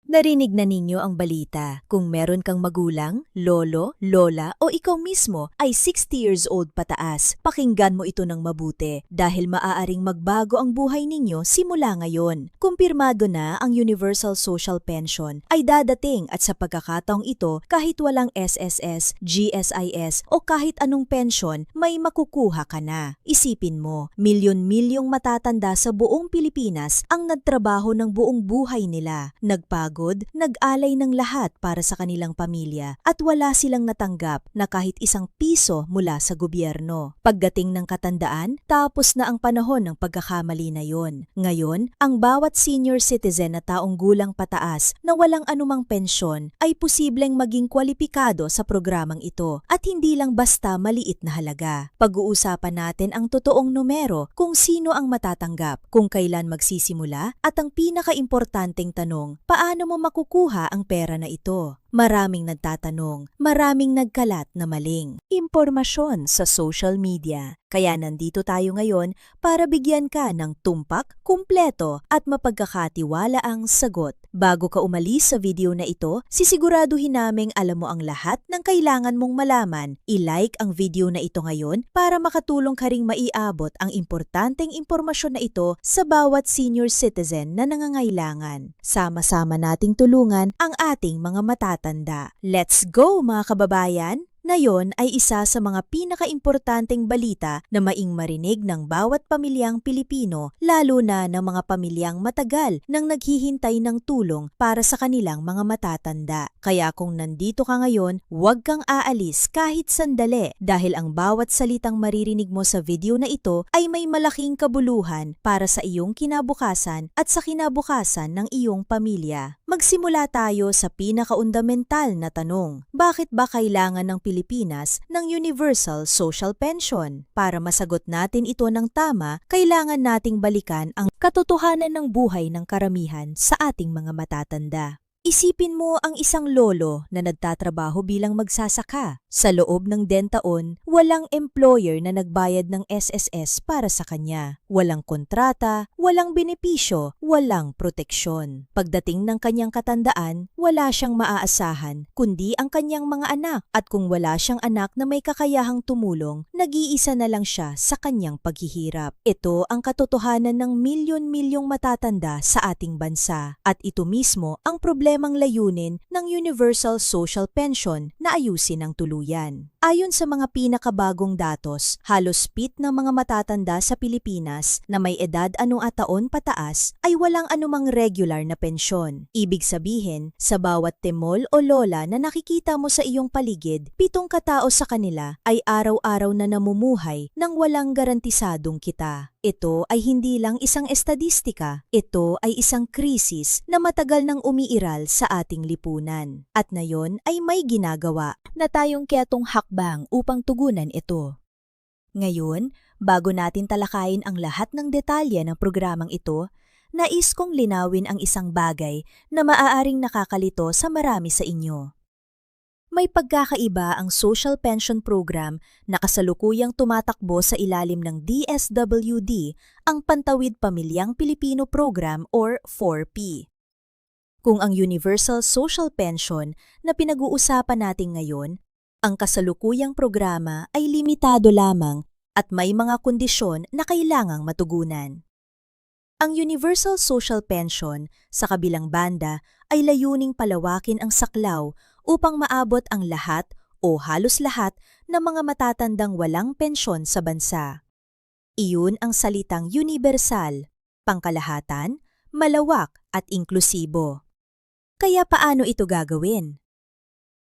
Narinig na ninyo ang balita. Kung meron kang magulang, lolo, lola o ikaw mismo ay 60 years old pataas, pakinggan mo ito ng mabuti dahil maaaring magbago ang buhay ninyo simula ngayon. Kumpirmado na ang Universal Social Pension ay dadating at sa pagkakataong ito kahit walang SSS, GSIS o kahit anong pension may makukuha ka na. Isipin mo, milyon-milyong matatanda sa buong Pilipinas ang nagtrabaho ng buong buhay nila. Nagpagod, nag-alay ng lahat para sa kanilang pamilya at wala silang natanggap na kahit isang piso mula sa gobyerno. Pagdating ng katandaan, tapos na ang panahon ng pagkakamali na yon. Ngayon, ang bawat senior citizen na taong gulang pataas na walang anumang pensyon ay posibleng maging kwalipikado sa programang ito at hindi lang basta maliit na halaga. Pag-uusapan natin ang totoong numero kung sino ang matatanggap, kung kailan magsisimula at ang pinaka-importanteng tanong, paano mo makukuha ang pera na ito? Maraming nagtatanong, maraming nagkalat na maling impormasyon sa social media. Kaya nandito tayo ngayon para bigyan ka ng tumpak, kumpleto at mapagkakatiwalaang sagot. Bago ka umalis sa video na ito, sisiguraduhin naming alam mo ang lahat ng kailangan mong malaman. I-like ang video na ito ngayon para makatulong ka ring maiabot ang importanteng impormasyon na ito sa bawat senior citizen na nangangailangan. Sama-sama nating tulungan ang ating mga matatanda. Let's go mga kababayan! Na yon ay isa sa mga pinakaimportanteng balita na maing marinig ng bawat pamilyang Pilipino, lalo na ng mga pamilyang matagal nang naghihintay ng tulong para sa kanilang mga matatanda. Kaya kung nandito ka ngayon, huwag kang aalis kahit sandali dahil ang bawat salitang maririnig mo sa video na ito ay may malaking kabuluhan para sa iyong kinabukasan at sa kinabukasan ng iyong pamilya. Magsimula tayo sa pinakaundamental na tanong. Bakit ba kailangan ng Pilipinas ng Universal Social Pension? Para masagot natin ito ng tama, kailangan nating balikan ang katotohanan ng buhay ng karamihan sa ating mga matatanda. Isipin mo ang isang lolo na nagtatrabaho bilang magsasaka. Sa loob ng 10 taon, walang employer na nagbayad ng SSS para sa kanya. Walang kontrata, walang benepisyo, walang proteksyon. Pagdating ng kanyang katandaan, wala siyang maaasahan, kundi ang kanyang mga anak. At kung wala siyang anak na may kakayahang tumulong, nag-iisa na lang siya sa kanyang paghihirap. Ito ang katotohanan ng milyon-milyong matatanda sa ating bansa. At ito mismo ang problemang layunin ng Universal Social Pension na ayusin ng tuluyan. Ayon sa mga pinakabagong datos, halos pit ng mga matatanda sa Pilipinas na may edad 60 taon pataas ay walang anumang regular na pensyon. Ibig sabihin, sa bawat timol o lola na nakikita mo sa iyong paligid, 7 katao sa kanila ay araw-araw na namumuhay nang walang garantisadong kita. Ito ay hindi lang isang estadistika, ito ay isang krisis na matagal nang umiiral sa ating lipunan. At na yon ay may ginagawa na tayong ketong hakbang upang tugunan ito. Ngayon, bago natin talakayin ang lahat ng detalye ng programang ito, nais kong linawin ang isang bagay na maaaring nakakalito sa marami sa inyo. May pagkakaiba ang Social Pension Program na kasalukuyang tumatakbo sa ilalim ng DSWD, ang Pantawid Pamilyang Pilipino Program or 4P. Kung ang Universal Social Pension na pinag-uusapan natin ngayon, ang kasalukuyang programa ay limitado lamang at may mga kondisyon na kailangang matugunan. Ang Universal Social Pension, sa kabilang banda, ay layuning palawakin ang saklaw upang maabot ang lahat o halos lahat ng mga matatandang walang pensyon sa bansa. Iyon ang salitang universal, pangkalahatan, malawak at inklusibo. Kaya paano ito gagawin?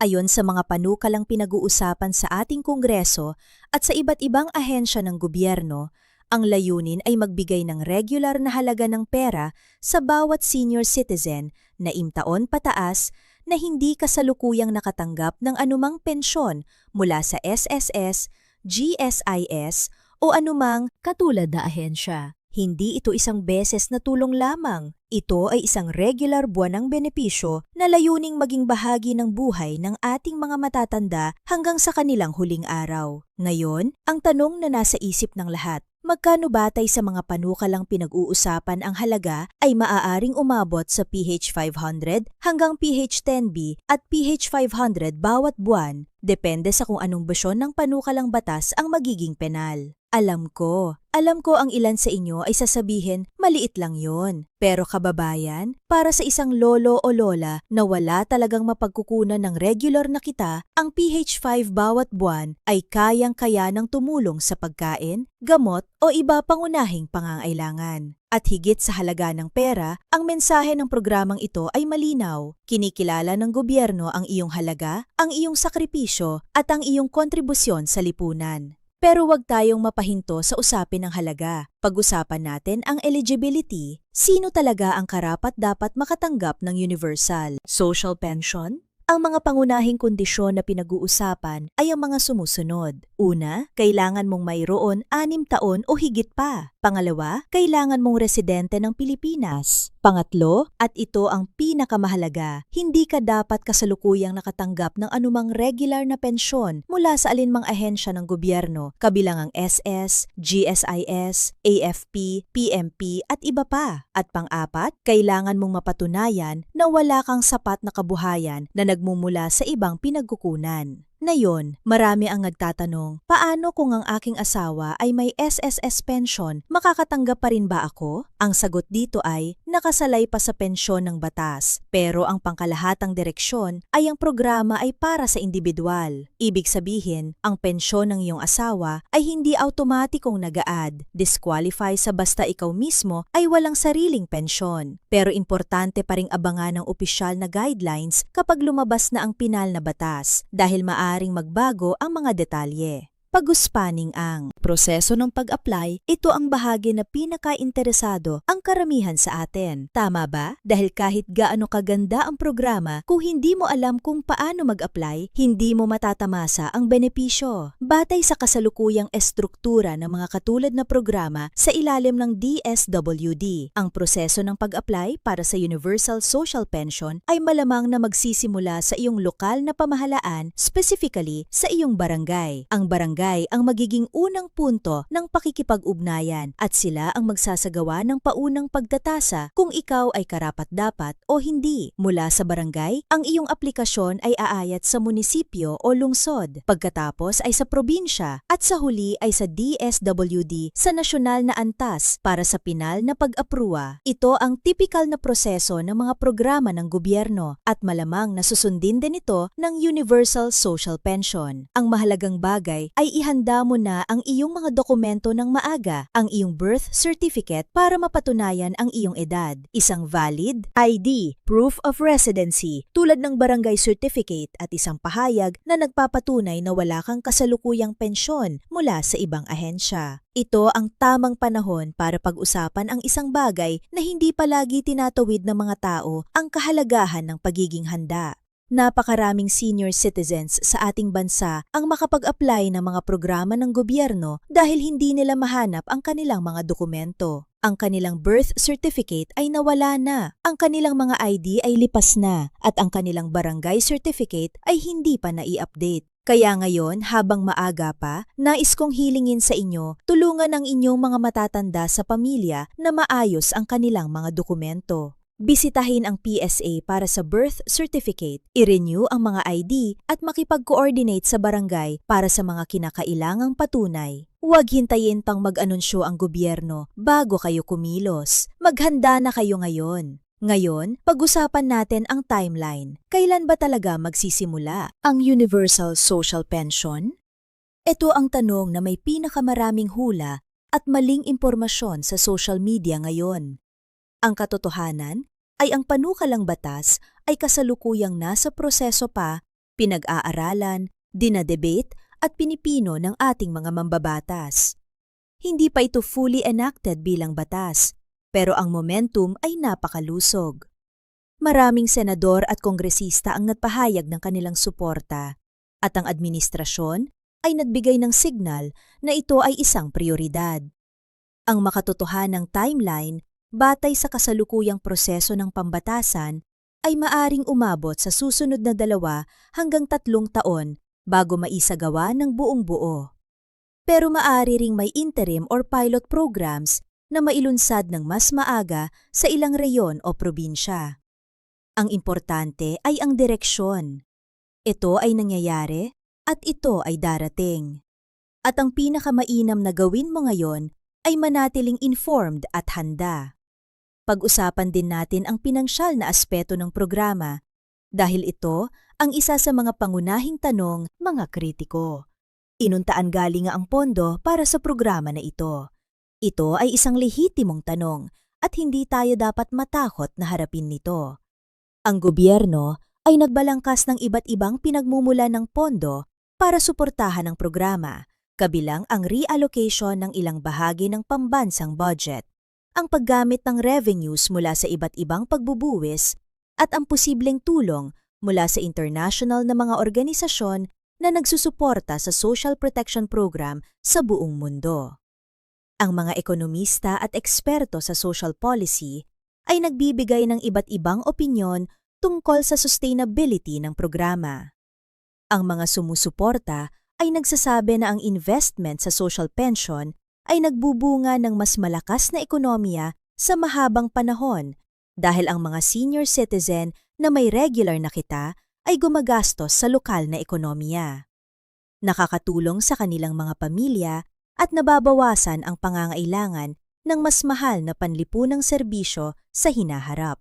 Ayon sa mga panukalang pinag-uusapan sa ating Kongreso at sa iba't ibang ahensya ng gobyerno, ang layunin ay magbigay ng regular na halaga ng pera sa bawat senior citizen na 60 taon pataas na hindi kasalukuyang nakatanggap ng anumang pensyon mula sa SSS, GSIS o anumang katulad na ahensya. Hindi ito isang beses na tulong lamang. Ito ay isang regular buwanang benepisyo na layuning maging bahagi ng buhay ng ating mga matatanda hanggang sa kanilang huling araw. Ngayon, ang tanong na nasa isip ng lahat, Magkano batay sa mga panukalang pinag-uusapan ang halaga ay maaaring umabot sa PH 500 hanggang PH 10B at PH 500 bawat buwan, depende sa kung anong bersyon ng panukalang batas ang magiging penal. Alam ko ang ilan sa inyo ay sasabihin maliit lang yon. Pero kababayan, para sa isang lolo o lola na wala talagang mapagkukunan ng regular na kita, ang PH 5 bawat buwan ay kayang-kaya ng tumulong sa pagkain, gamot o iba pangunahing pangangailangan. At higit sa halaga ng pera, ang mensahe ng programang ito ay malinaw. Kinikilala ng gobyerno ang iyong halaga, ang iyong sakripisyo at ang iyong kontribusyon sa lipunan. Pero huwag tayong mapahinto sa usapin ng halaga. Pag-usapan natin ang eligibility. Sino talaga ang karapat-dapat makatanggap ng universal social pension? Ang mga pangunahing kondisyon na pinag-uusapan ay ang mga sumusunod. Una, kailangan mong mayroon 6 taon o higit pa. Pangalawa, kailangan mong residente ng Pilipinas. Pangatlo, at ito ang pinakamahalaga, hindi ka dapat kasalukuyang nakatanggap ng anumang regular na pensyon mula sa alinmang ahensya ng gobyerno, kabilang ang SS, GSIS, AFP, PMP at iba pa. At pang-apat, kailangan mong mapatunayan na wala kang sapat na kabuhayan na nagmumula sa ibang pinagkukunan. Ngayon, marami ang nagtatanong, paano kung ang aking asawa ay may SSS pension, makakatanggap pa rin ba ako? Ang sagot dito ay, nakasalay pa sa pensyon ng batas. Pero ang pangkalahatang direksyon ay ang programa ay para sa individual. Ibig sabihin, ang pensyon ng iyong asawa ay hindi automatikong nag-a-add. Disqualify sa basta ikaw mismo ay walang sariling pensyon. Pero importante pa ring abangan ng opisyal na guidelines kapag lumabas na ang pinal na batas dahil maaaring magbago ang mga detalye. Pag-uspaning ang proseso ng pag-apply, ito ang bahagi na pinaka-interesado ang karamihan sa atin. Tama ba? Dahil kahit gaano kaganda ang programa, kung hindi mo alam kung paano mag-apply, hindi mo matatamasa ang benepisyo. Batay sa kasalukuyang estruktura ng mga katulad na programa sa ilalim ng DSWD, ang proseso ng pag-apply para sa Universal Social Pension ay malamang na magsisimula sa iyong lokal na pamahalaan, specifically sa iyong barangay. Ang barangay ang magiging unang punto ng pakikipag-ugnayan at sila ang magsasagawa ng paunang pagtatasa kung ikaw ay karapat-dapat o hindi. Mula sa barangay, ang iyong aplikasyon ay aayat sa munisipyo o lungsod, pagkatapos ay sa probinsya at sa huli ay sa DSWD sa nasyonal na antas para sa pinal na pag-apruwa. Ito ang tipikal na proseso ng mga programa ng gobyerno at malamang na susundin din ito ng Universal Social Pension. Ang mahalagang bagay ay ihanda mo na ang iyong mga dokumento ng maaga, ang iyong birth certificate para mapatunayan ang iyong edad, isang valid ID, proof of residency tulad ng barangay certificate at isang pahayag na nagpapatunay na wala kang kasalukuyang pensyon mula sa ibang ahensya. Ito ang tamang panahon para pag-usapan ang isang bagay na hindi palagi tinatawid ng mga tao, ang kahalagahan ng pagiging handa. Napakaraming senior citizens sa ating bansa ang makapag-apply ng mga programa ng gobyerno dahil hindi nila mahanap ang kanilang mga dokumento. Ang kanilang birth certificate ay nawala na, ang kanilang mga ID ay lipas na, at ang kanilang barangay certificate ay hindi pa nai-update. Kaya ngayon, habang maaga pa, nais kong hilingin sa inyo, tulungan ang inyong mga matatanda sa pamilya na maayos ang kanilang mga dokumento. Bisitahin ang PSA para sa birth certificate, i-renew ang mga ID at makipag-coordinate sa barangay para sa mga kinakailangang patunay. Huwag hintayin pang mag-anunsyo ang gobyerno bago kayo kumilos. Maghanda na kayo ngayon. Ngayon, pag-usapan natin ang timeline. Kailan ba talaga magsisimula ang Universal Social Pension? Ito ang tanong na may pinakamaraming hula at maling impormasyon sa social media ngayon. Ang katotohanan ay ang panukalang batas ay kasalukuyang nasa proseso pa, pinag-aaralan, dinadebate at pinipino ng ating mga mambabatas. Hindi pa ito fully enacted bilang batas, pero ang momentum ay napakalusog. Maraming senador at kongresista ang nagpahayag ng kanilang suporta at ang administrasyon ay nagbigay ng signal na ito ay isang prioridad. Ang makatotohanang timeline batay sa kasalukuyang proseso ng pambatasan ay maaring umabot sa susunod na 2 hanggang 3 taon bago maisagawa ng buong buo. pero maaari ring may interim or pilot programs na mailunsad ng mas maaga sa ilang reyon o probinsya. Ang importante ay ang direksyon. Ito ay nangyayari at ito ay darating. At ang pinakamainam na gawin mo ngayon ay manatiling informed at handa. Pag-usapan din natin ang pinansyal na aspeto ng programa dahil ito ang isa sa mga pangunahing tanong mga kritiko. Inuntaan galing nga ang pondo para sa programa na ito. Ito ay isang lehitimong tanong at hindi tayo dapat matakot na harapin nito. Ang gobyerno ay nagbalangkas ng iba't ibang pinagmumula ng pondo para suportahan ang programa, kabilang ang reallocation ng ilang bahagi ng pambansang budget, ang paggamit ng revenues mula sa iba't ibang pagbubuwis, at ang posibleng tulong mula sa international na mga organisasyon na nagsusuporta sa social protection program sa buong mundo. Ang mga ekonomista at eksperto sa social policy ay nagbibigay ng iba't ibang opinyon tungkol sa sustainability ng programa. Ang mga sumusuporta ay nagsasabi na ang investment sa social pension ay nagbubunga ng mas malakas na ekonomiya sa mahabang panahon dahil ang mga senior citizen na may regular na kita ay gumagastos sa lokal na ekonomiya. Nakakatulong sa kanilang mga pamilya at nababawasan ang pangangailangan ng mas mahal na panlipunang serbisyo sa hinaharap.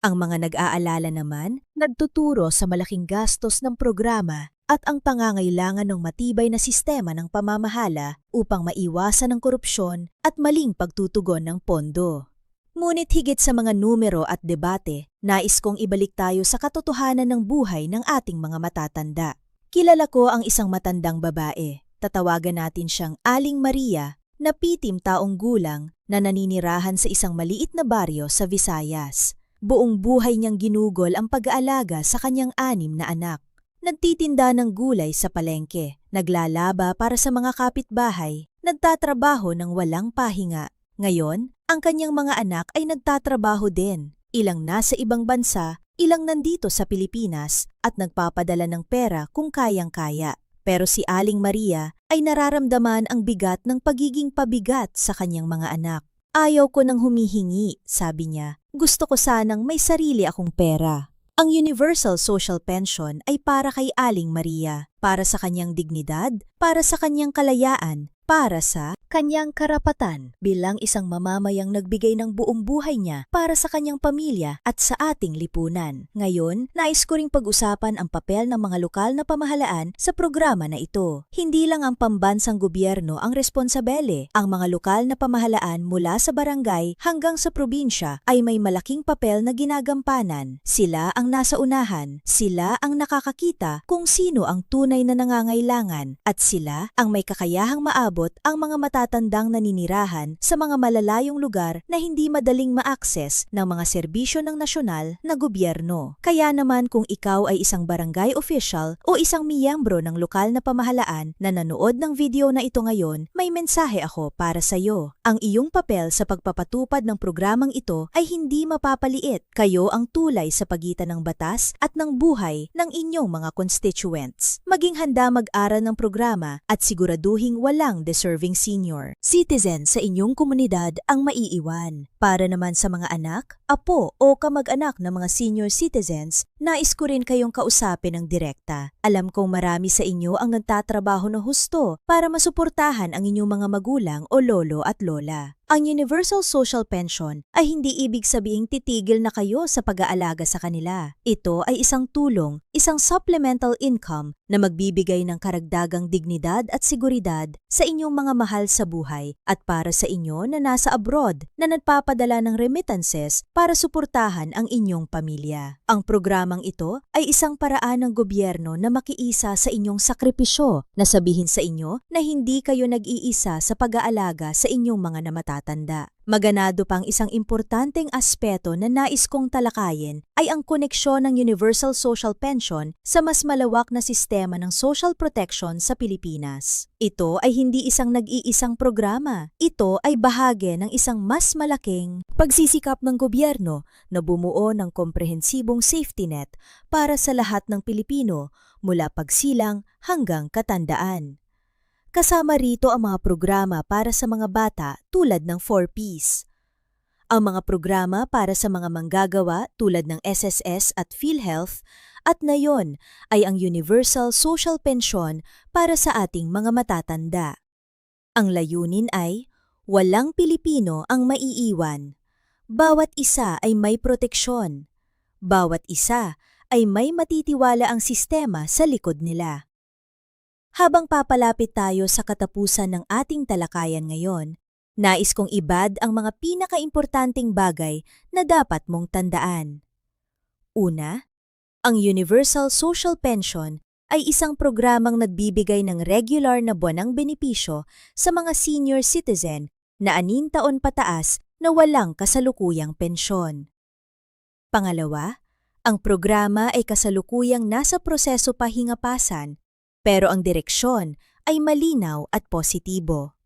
Ang mga nag-aalala naman, nagtuturo sa malaking gastos ng programa at ang pangangailangan ng matibay na sistema ng pamamahala upang maiwasan ang korupsyon at maling pagtutugon ng pondo. Ngunit higit sa mga numero at debate, nais kong ibalik tayo sa katotohanan ng buhay ng ating mga matatanda. Kilala ko ang isang matandang babae. Tatawagan natin siyang Aling Maria, na 70 taong gulang na naninirahan sa isang maliit na baryo sa Visayas. Buong buhay niyang ginugol ang pag-aalaga sa kanyang 6 na anak. Nagtitinda ng gulay sa palengke, naglalaba para sa mga kapitbahay, nagtatrabaho ng walang pahinga. Ngayon, ang kanyang mga anak ay nagtatrabaho din. Ilang nasa ibang bansa, ilang nandito sa Pilipinas at nagpapadala ng pera kung kayang-kaya. Pero si Aling Maria ay nararamdaman ang bigat ng pagiging pabigat sa kanyang mga anak. Ayaw ko nang humihingi, sabi niya. Gusto ko sanang may sarili akong pera. Ang Universal Social Pension ay para kay Aling Maria, para sa kanyang dignidad, para sa kanyang kalayaan, para sa kanyang karapatan bilang isang mamamayang nagbigay ng buong buhay niya para sa kanyang pamilya at sa ating lipunan. Ngayon, nais ko ring pag-usapan ang papel ng mga lokal na pamahalaan sa programa na ito. Hindi lang ang pambansang gobyerno ang responsabele. Ang mga lokal na pamahalaan mula sa barangay hanggang sa probinsya ay may malaking papel na ginagampanan. Sila ang nasa unahan, sila ang nakakakita kung sino ang tunay na nangangailangan at sila ang may kakayahang maabot ang mga matatandang naninirahan sa mga malalayong lugar na hindi madaling ma-access ng mga serbisyo ng nasyonal na gobyerno. Kaya naman kung ikaw ay isang barangay official o isang miyembro ng lokal na pamahalaan na nanood ng video na ito ngayon, may mensahe ako para sa iyo. Ang iyong papel sa pagpapatupad ng programang ito ay hindi mapapaliit. Kayo ang tulay sa pagitan ng batas at ng buhay ng inyong mga constituents. Maging handa mag-aral ng programa at siguraduhing walang deserving senior citizen sa inyong komunidad ang maiiwan. Para naman sa mga anak, apo o kamag-anak ng mga senior citizens, nais ko rin kayong kausapin ng direkta. Alam kong marami sa inyo ang nagtatrabaho na husto para masuportahan ang inyong mga magulang o lolo at lola. Ang Universal Social Pension ay hindi ibig sabihing titigil na kayo sa pag-aalaga sa kanila. Ito ay isang tulong, isang supplemental income na magbibigay ng karagdagang dignidad at seguridad sa inyong mga mahal sa buhay at para sa inyo na nasa abroad na nagpapadala ng remittances para suportahan ang inyong pamilya. Ang programang ito ay isang paraan ng gobyerno na makiisa sa inyong sakripisyo na sabihin sa inyo na hindi kayo nag-iisa sa pag-aalaga sa inyong mga namatatanda. Maganado pang isang importanteng aspeto na nais kong talakayin ay ang koneksyon ng Universal Social Pension sa mas malawak na sistema ng social protection sa Pilipinas. Ito ay hindi isang nag-iisang programa. Ito ay bahagi ng isang mas malaking pagsisikap ng gobyerno na bumuo ng komprehensibong safety net para sa lahat ng Pilipino mula pagsilang hanggang katandaan. Kasama rito ang mga programa para sa mga bata tulad ng 4Ps. Ang mga programa para sa mga manggagawa tulad ng SSS at PhilHealth at ngayon ay ang Universal Social Pension para sa ating mga matatanda. Ang layunin ay walang Pilipino ang maiiwan. Bawat isa ay may proteksyon. Bawat isa ay may matitiwala ang sistema sa likod nila. Habang papalapit tayo sa katapusan ng ating talakayan ngayon, nais kong ibad ang mga pinakaimportanteng bagay na dapat mong tandaan. Una, ang Universal Social Pension ay isang programang nagbibigay ng regular na buwanang benepisyo sa mga senior citizen na 6 taon pataas na walang kasalukuyang pensyon. Pangalawa, ang programa ay kasalukuyang nasa proseso pa hingapasan, pero ang direksyon ay malinaw at positibo.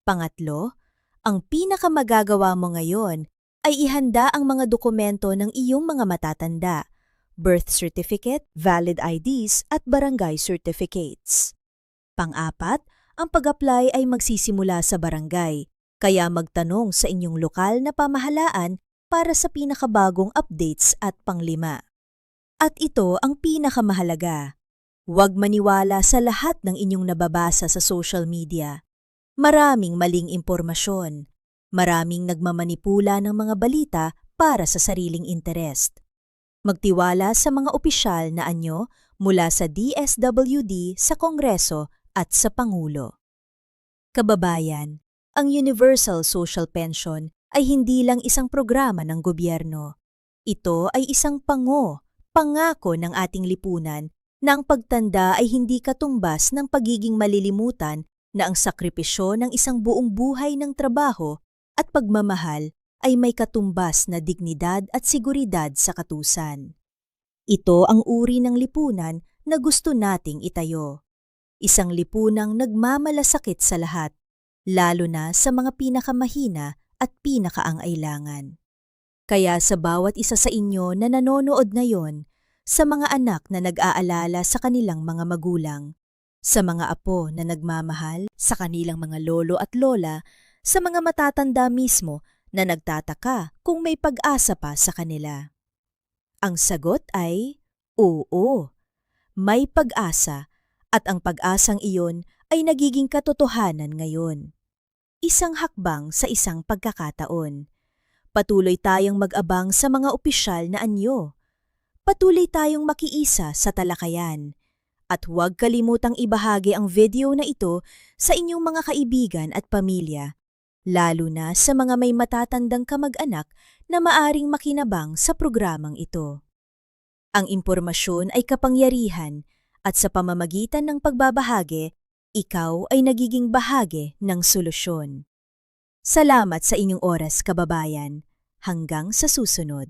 Pangatlo, ang pinakamagagawa mo ngayon ay ihanda ang mga dokumento ng iyong mga matatanda, birth certificate, valid IDs at barangay certificates. Pang-apat, ang pag-apply ay magsisimula sa barangay, kaya magtanong sa inyong lokal na pamahalaan para sa pinakabagong updates at panglima. At ito ang pinakamahalaga. Huwag maniwala sa lahat ng inyong nababasa sa social media. Maraming maling impormasyon. Maraming nagmamanipula ng mga balita para sa sariling interest. Magtiwala sa mga opisyal na anyo mula sa DSWD sa Kongreso at sa Pangulo. Kababayan, ang Universal Social Pension ay hindi lang isang programa ng gobyerno. Ito ay isang pangako ng ating lipunan na ang pagtanda ay hindi katumbas ng pagiging malilimutan na ang sakripisyo ng isang buong buhay ng trabaho at pagmamahal ay may katumbas na dignidad at seguridad sa katusan. Ito ang uri ng lipunan na gusto nating itayo. Isang lipunang nagmamalasakit sa lahat, lalo na sa mga pinakamahina at pinakaangailangan. Kaya sa bawat isa sa inyo na nanonood ngayon, sa mga anak na nag-aalala sa kanilang mga magulang, sa mga apo na nagmamahal sa kanilang mga lolo at lola, sa mga matatanda mismo na nagtataka kung may pag-asa pa sa kanila. Ang sagot ay oo, may pag-asa at ang pag-asang iyon ay nagiging katotohanan ngayon. Isang hakbang sa isang pagkakataon. Patuloy tayong mag-abang sa mga opisyal na anyo. Patuloy tayong makiisa sa talakayan. At huwag kalimutang ibahagi ang video na ito sa inyong mga kaibigan at pamilya, lalo na sa mga may matatandang kamag-anak na maaring makinabang sa programang ito. Ang impormasyon ay kapangyarihan at sa pamamagitan ng pagbabahagi, ikaw ay nagiging bahagi ng solusyon. Salamat sa inyong oras, kababayan. Hanggang sa susunod.